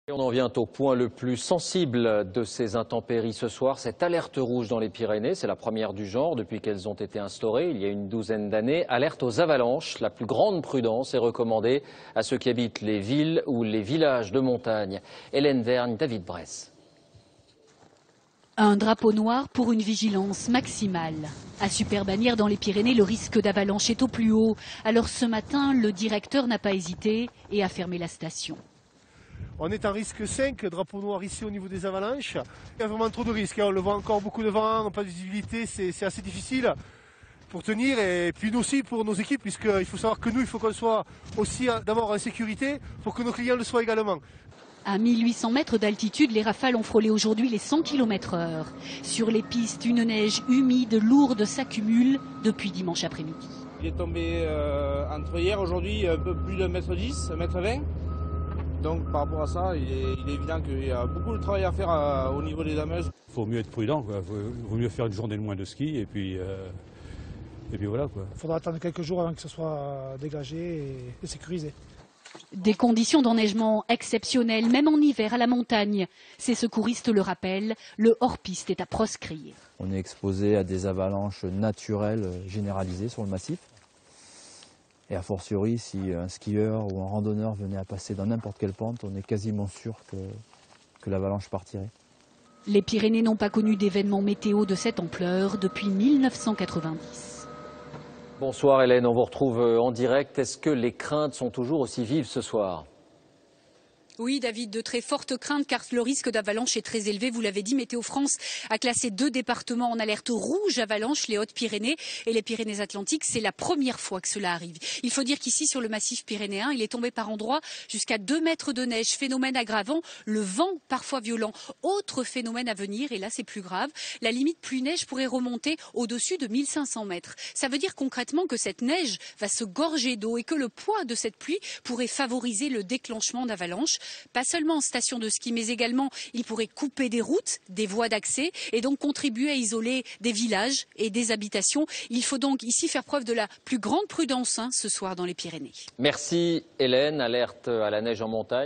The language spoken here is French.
Et on en vient au point le plus sensible de ces intempéries ce soir, cette alerte rouge dans les Pyrénées. C'est la première du genre depuis qu'elles ont été instaurées il y a une douzaine d'années. Alerte aux avalanches. La plus grande prudence est recommandée à ceux qui habitent les villes ou les villages de montagne. Hélène Vergne, David Bresse. Un drapeau noir pour une vigilance maximale. À Superbannières dans les Pyrénées, le risque d'avalanche est au plus haut. Alors ce matin, le directeur n'a pas hésité et a fermé la station. On est en risque 5, drapeau noir ici au niveau des avalanches. Il y a vraiment trop de risques, on le voit encore, beaucoup de vent, pas de visibilité, c'est assez difficile pour tenir. Et puis nous aussi pour nos équipes, puisqu'il faut savoir que nous, il faut qu'on soit aussi d'abord en sécurité pour que nos clients le soient également. À 1800 mètres d'altitude, les rafales ont frôlé aujourd'hui les 100 km/h. Sur les pistes, une neige humide, lourde s'accumule depuis dimanche après-midi. Il est tombé entre hier et aujourd'hui un peu plus de 1,10 m, 1,20 m. Donc par rapport à ça, il est évident qu'il y a beaucoup de travail à faire au niveau des dommages. Il faut mieux être prudent, il vaut mieux faire une journée de moins de ski et puis voilà. Il faudra attendre quelques jours avant que ce soit dégagé et sécurisé. Des conditions d'enneigement exceptionnelles, même en hiver à la montagne. Ces secouristes le rappellent, le hors-piste est à proscrire. On est exposé à des avalanches naturelles généralisées sur le massif. Et a fortiori, si un skieur ou un randonneur venait à passer dans n'importe quelle pente, on est quasiment sûr que l'avalanche partirait. Les Pyrénées n'ont pas connu d'événements météo de cette ampleur depuis 1990. Bonsoir Hélène, on vous retrouve en direct. Est-ce que les craintes sont toujours aussi vives ce soir ? Oui, David, de très fortes craintes car le risque d'avalanche est très élevé. Vous l'avez dit, Météo France a classé 2 départements en alerte rouge avalanche, les Hautes-Pyrénées et les Pyrénées-Atlantiques. C'est la première fois que cela arrive. Il faut dire qu'ici, sur le massif pyrénéen, il est tombé par endroits jusqu'à 2 mètres de neige. Phénomène aggravant, le vent parfois violent. Autre phénomène à venir, et là c'est plus grave, la limite pluie-neige pourrait remonter au-dessus de 1500 mètres. Ça veut dire concrètement que cette neige va se gorger d'eau et que le poids de cette pluie pourrait favoriser le déclenchement d'avalanches. Pas seulement en station de ski, mais également il pourrait couper des routes, des voies d'accès et donc contribuer à isoler des villages et des habitations. Il faut donc ici faire preuve de la plus grande prudence ce soir dans les Pyrénées. Merci Hélène, alerte à la neige en montagne.